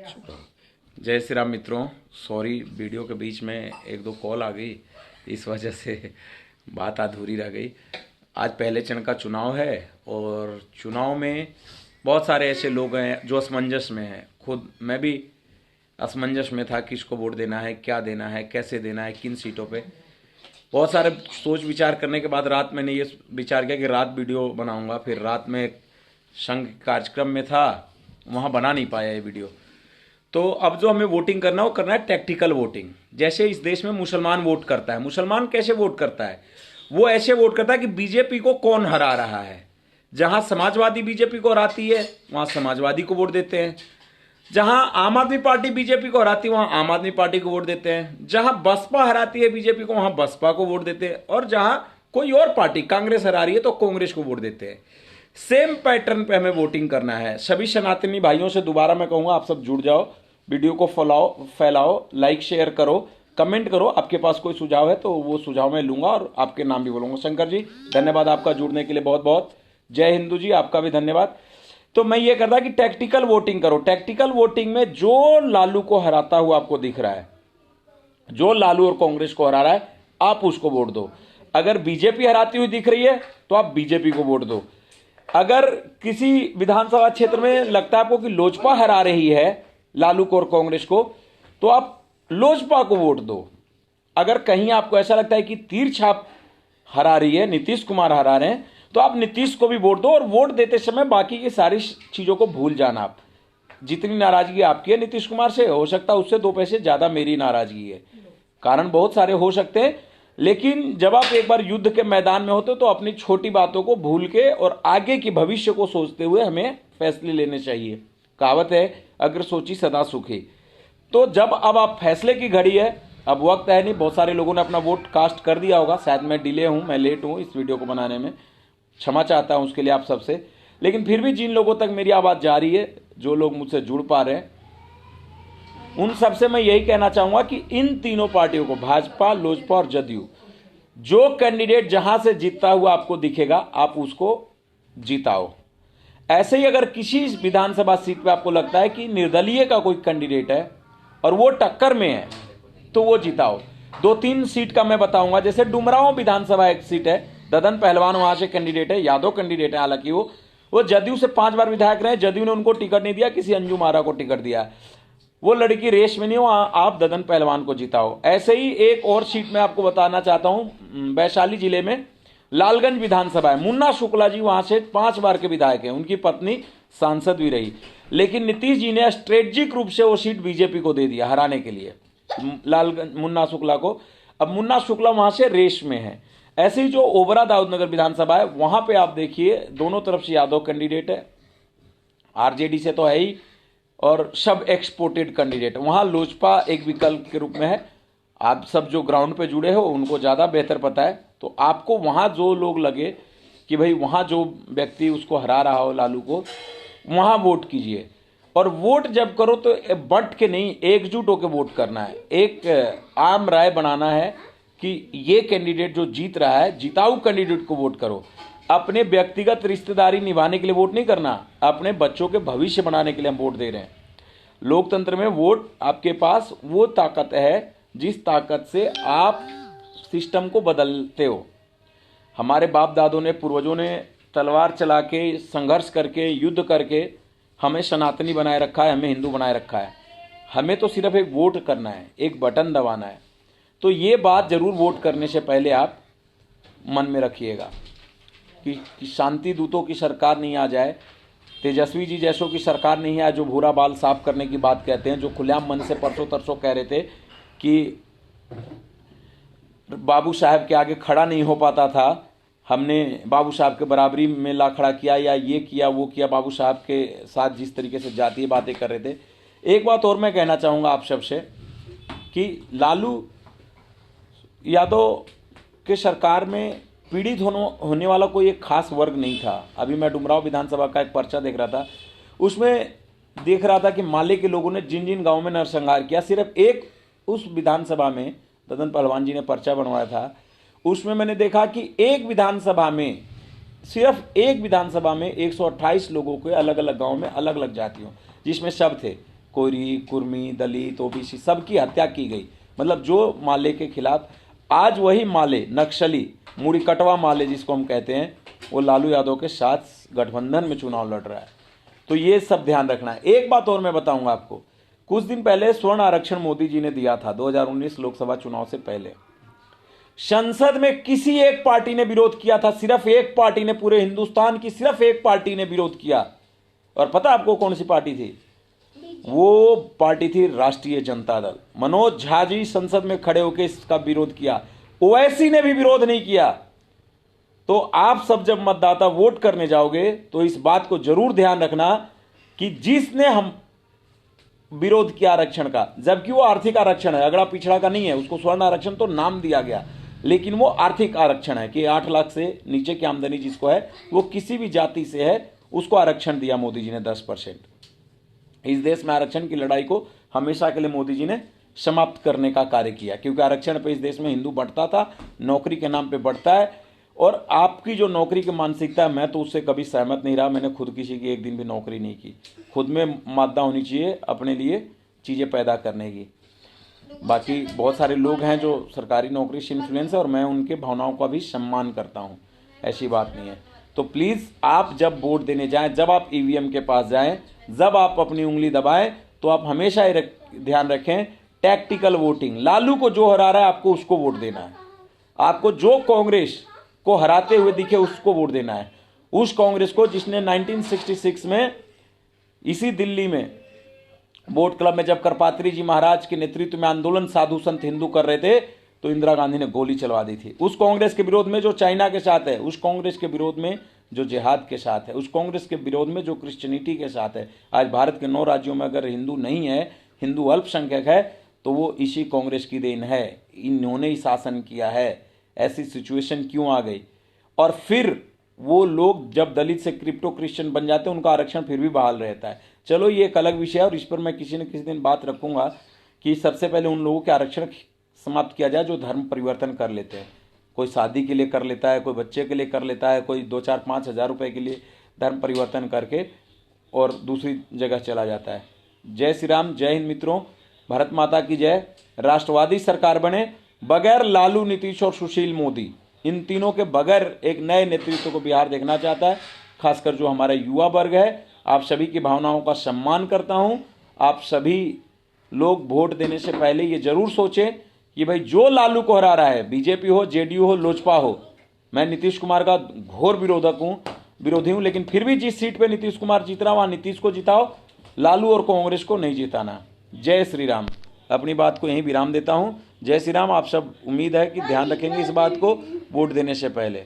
जय श्री राम मित्रों। Sorry, video के बीच में एक दो कॉल आ गई, इस वजह से बात अधूरी रह गई। आज पहले चरण का चुनाव है और चुनाव में बहुत सारे ऐसे लोग हैं जो असमंजस में हैं। खुद मैं भी असमंजस में था, किसको वोट देना है, क्या देना है, कैसे देना है, किन सीटों पे। बहुत सारे सोच विचार करने के बाद रात मैंने ये विचार किया कि रात वीडियो बनाऊंगा। फिर रात में एक संघ कार्यक्रम में था, वहाँ बना नहीं पाया ये वीडियो। तो अब जो हमें वोटिंग करना है वो करना है टैक्टिकल वोटिंग। जैसे इस देश में मुसलमान वोट करता है, मुसलमान कैसे वोट करता है? वो ऐसे वोट करता है कि बीजेपी को कौन हरा रहा है। जहां समाजवादी बीजेपी को हराती है वहां समाजवादी को वोट देते हैं, जहां आम आदमी पार्टी बीजेपी को हराती है वहां आम आदमी पार्टी को वोट देते हैं, जहां बसपा हराती है बीजेपी को वहां बसपा को वोट देते हैं, और जहां कोई और पार्टी कांग्रेस हरा रही है तो कांग्रेस को वोट देते हैं। सेम पैटर्न पे हमें वोटिंग करना है। सभी सनातनी भाइयों से दोबारा मैं कहूंगा, आप सब जुड़ जाओ, वीडियो को फैलाओ, लाइक शेयर करो, कमेंट करो। आपके पास कोई सुझाव है तो वो सुझाव मैं लूंगा और आपके नाम भी बोलूंगा। शंकर जी धन्यवाद आपका जुड़ने के लिए, बहुत बहुत। जय हिंदू जी, आपका भी धन्यवाद। तो मैं ये करता कि टैक्टिकल वोटिंग करो। टैक्टिकल वोटिंग में जो लालू को हराता हुआ आपको दिख रहा है, जो लालू और कांग्रेस को हरा रहा है, आप उसको वोट दो। अगर बीजेपी हराती हुई दिख रही है तो आप बीजेपी को वोट दो। अगर किसी विधानसभा क्षेत्र में लगता है आपको कि लोजपा हरा रही है लालू को और कांग्रेस को, तो आप लोजपा को वोट दो। अगर कहीं आपको ऐसा लगता है कि तीर छाप हरा रही है, नीतीश कुमार हरा रहे हैं, तो आप नीतीश को भी वोट दो। और वोट देते समय बाकी की सारी चीजों को भूल जाना। आप जितनी नाराजगी आपकी है नीतीश कुमार से, हो सकता है उससे 2 पैसे ज्यादा मेरी नाराजगी है। कारण बहुत सारे हो सकते हैं, लेकिन जब आप एक बार युद्ध के मैदान में होते हो तो अपनी छोटी बातों को भूल के और आगे की भविष्य को सोचते हुए हमें फैसले लेने चाहिए। कहावत है, अगर सोची सदा सुखी। तो जब अब आप फैसले की घड़ी है, अब वक्त है नहीं। बहुत सारे लोगों ने अपना वोट कास्ट कर दिया होगा, शायद मैं डिले हूं, मैं लेट हूं इस वीडियो को बनाने में, क्षमा चाहता हूं उसके लिए आप सबसे। लेकिन फिर भी जिन लोगों तक मेरी आवाज जा रही है, जो लोग मुझसे जुड़ पा रहे हैं, उन सबसे मैं यही कहना चाहूंगा कि इन तीनों पार्टियों को, भाजपा, लोजपा और जदयू, जो कैंडिडेट जहां से जीतता हुआ आपको दिखेगा आप उसको जिताओ। ऐसे ही अगर किसी विधानसभा सीट पे आपको लगता है कि निर्दलीय का कोई कैंडिडेट है और वो टक्कर में है, तो वो जिताओ। 2-3 सीट का मैं बताऊंगा। जैसे डुमरांव विधानसभा एक सीट है, ददन पहलवान वहां से कैंडिडेट है, यादव कैंडिडेट है। हालांकि वो जदयू से 5 बार विधायक रहे, जदयू ने उनको टिकट नहीं दिया, किसी अंजुम आरा को टिकट दिया। वो लड़की रेस में नहीं हो, आप ददन पहलवान को जिताओ। ऐसे ही एक और सीट में आपको बताना चाहता हूं, वैशाली जिले में लालगंज विधानसभा है। मुन्ना शुक्ला जी वहां से 5 बार के विधायक हैं, उनकी पत्नी सांसद भी रही। लेकिन नीतीश जी ने स्ट्रेटेजिक रूप से वो सीट बीजेपी को दे दिया हराने के लिए, लालगंज मुन्ना शुक्ला को। अब मुन्ना शुक्ला वहां से रेस में है। ऐसे ही जो ओबरा दाऊदनगर विधानसभा है, वहां पे आप देखिए दोनों तरफ से यादव कैंडिडेट है, आरजेडी से तो है ही, और सब एक्सपोर्टेड कैंडिडेट। वहां लोजपा एक विकल्प के रूप में है। आप सब जो ग्राउंड पे जुड़े हो उनको ज्यादा बेहतर पता है। तो आपको वहां जो लोग लगे कि भाई वहां जो व्यक्ति उसको हरा रहा हो लालू को, वहां वोट कीजिए। और वोट जब करो तो बट के नहीं, एकजुट होकर वोट करना है। एक आम राय बनाना है कि ये कैंडिडेट जो जीत रहा है, जिताऊ कैंडिडेट को वोट करो। अपने व्यक्तिगत रिश्तेदारी निभाने के लिए वोट नहीं करना, अपने बच्चों के भविष्य बनाने के लिए हम वोट दे रहे हैं। लोकतंत्र में वोट आपके पास वो ताकत है जिस ताकत से आप सिस्टम को बदलते हो। हमारे बाप दादों ने, पूर्वजों ने तलवार चला के, संघर्ष करके, युद्ध करके हमें सनातनी बनाए रखा है, हमें हिंदू बनाए रखा है। हमें तो सिर्फ एक वोट करना है, एक बटन दबाना है। तो ये बात जरूर वोट करने से पहले आप मन में रखिएगा कि शांति दूतों की सरकार नहीं आ जाए, तेजस्वी जी जैसों की सरकार नहीं आए जो भूरा बाल साफ करने की बात कहते हैं, जो खुलेआम मन से परसों तरसों कह रहे थे कि बाबू साहब के आगे खड़ा नहीं हो पाता था, हमने बाबू साहब के बराबरी में ला खड़ा किया, या ये किया वो किया। बाबू साहब के साथ जिस तरीके से जातीय बातें कर रहे थे। एक बात और मैं कहना चाहूँगा आप सबसे कि लालू यादव के सरकार में पीड़ित होने वाला कोई एक खास वर्ग नहीं था। अभी मैं डुमरांव विधानसभा का एक पर्चा देख रहा था, उसमें देख रहा था कि माले के लोगों ने जिन जिन गाँव में नरसंहार किया, सिर्फ एक उस विधानसभा में ददन पहलवान जी ने पर्चा बनवाया था। उसमें मैंने देखा कि एक विधानसभा में, सिर्फ एक विधानसभा में 128 लोगों के अलग अलग गांव में अलग अलग जातियों, जिसमें सब थे, कोरी, कुर्मी, दलित, ओबीसी सबकी हत्या की गई। मतलब जो माले के खिलाफ, आज वही माले नक्सली मुड़ी कटवा माले जिसको हम कहते हैं, वो लालू यादव के साथ गठबंधन में चुनाव लड़ रहा है। तो ये सब ध्यान रखना है। एक बात और मैं बताऊंगा आपको, कुछ दिन पहले स्वर्ण आरक्षण मोदी जी ने दिया था 2019 लोकसभा चुनाव से पहले। संसद में किसी एक पार्टी ने विरोध किया था, सिर्फ एक पार्टी ने, पूरे हिंदुस्तान की सिर्फ एक पार्टी ने विरोध किया। और पता आपको कौन सी पार्टी थी? वो पार्टी थी राष्ट्रीय जनता दल। मनोज झा जी संसद में खड़े होकर इसका विरोध किया, ओवैसी ने भी विरोध नहीं किया। तो आप सब जब मतदाता वोट करने जाओगे तो इस बात को जरूर ध्यान रखना कि जिसने हम विरोध किया आरक्षण का, जबकि वो आर्थिक आरक्षण है, अगड़ा पिछड़ा का नहीं है, उसको स्वर्ण आरक्षण तो नाम दिया गया, लेकिन वो आर्थिक आरक्षण है कि 8 लाख से नीचे की आमदनी जिसको है, वो किसी भी जाति से है, उसको आरक्षण दिया मोदी जी ने 10%। इस देश में आरक्षण की लड़ाई को हमेशा के लिए मोदी जी ने समाप्त करने का कार्य किया, क्योंकि आरक्षण पे इस देश में हिंदू बढ़ता था, नौकरी के नाम पे बढ़ता है। और आपकी जो नौकरी की मानसिकता है, मैं तो उससे कभी सहमत नहीं रहा। मैंने खुद किसी की एक दिन भी नौकरी नहीं की। खुद में मादा होनी चाहिए अपने लिए चीज़ें पैदा करने की। बाकी बहुत सारे लोग हैं जो सरकारी नौकरी से इन्फ्लुएंस है, और मैं उनके भावनाओं का भी सम्मान करता हूँ, ऐसी बात नहीं है। तो प्लीज़ आप जब वोट देने जाएं, जब आप ईवीएम के पास जाएं, जब आप अपनी उंगली दबाएं, तो आप हमेशा ये ध्यान रखें, टैक्टिकल वोटिंग। लालू को जो हरा रहा है आपको उसको वोट देना है। आपको जो कांग्रेस को हराते हुए दिखे उसको वोट देना है। उस कांग्रेस को जिसने 1966 में इसी दिल्ली में वोट क्लब में जब करपात्री जी महाराज के नेतृत्व में आंदोलन साधु संत हिंदू कर रहे थे, तो इंदिरा गांधी ने गोली चलवा दी थी। उस कांग्रेस के विरोध में जो चाइना के साथ है, उस कांग्रेस के विरोध में जो जिहाद के साथ है, उस कांग्रेस के विरोध में जो क्रिश्चियनिटी के साथ है। आज भारत के 9 राज्यों में अगर हिंदू नहीं है, हिंदू अल्पसंख्यक है, तो वो इसी कांग्रेस की देन है। इन्होंने ही शासन किया है। ऐसी सिचुएशन क्यों आ गई? और फिर वो लोग जब दलित से क्रिप्टो क्रिश्चियन बन जाते हैं, उनका आरक्षण फिर भी बहाल रहता है। चलो ये एक अलग विषय है, और इस पर मैं किसी न किसी दिन बात रखूंगा कि सबसे पहले उन लोगों के आरक्षण समाप्त किया जाए जो धर्म परिवर्तन कर लेते हैं। कोई शादी के लिए कर लेता है, कोई बच्चे के लिए कर लेता है, कोई 2, 4, 5 हज़ार रुपये के लिए धर्म परिवर्तन करके और दूसरी जगह चला जाता है। जय श्री राम, जय हिंद मित्रों, भारत माता की जय। राष्ट्रवादी सरकार बने बगैर लालू, नीतीश और सुशील मोदी, इन तीनों के बगैर एक नए नेतृत्व को बिहार देखना चाहता है, खासकर जो हमारा युवा वर्ग है। आप सभी की भावनाओं का सम्मान करता हूं। आप सभी लोग वोट देने से पहले ये जरूर सोचें कि भाई जो लालू को हरा रहा है, बीजेपी हो, जेडीयू हो, लोजपा हो, मैं नीतीश कुमार का घोर विरोधी हूं, लेकिन फिर भी जिस सीट पे नीतीश कुमार जीत रहा वहां नीतीश को जिताओ, लालू और कांग्रेस को नहीं जिताना। जय श्री राम। अपनी बात को यहीं विराम देता हूं। जय श्री राम। आप सब उम्मीद है कि ध्यान रखेंगे इस बात को वोट देने से पहले।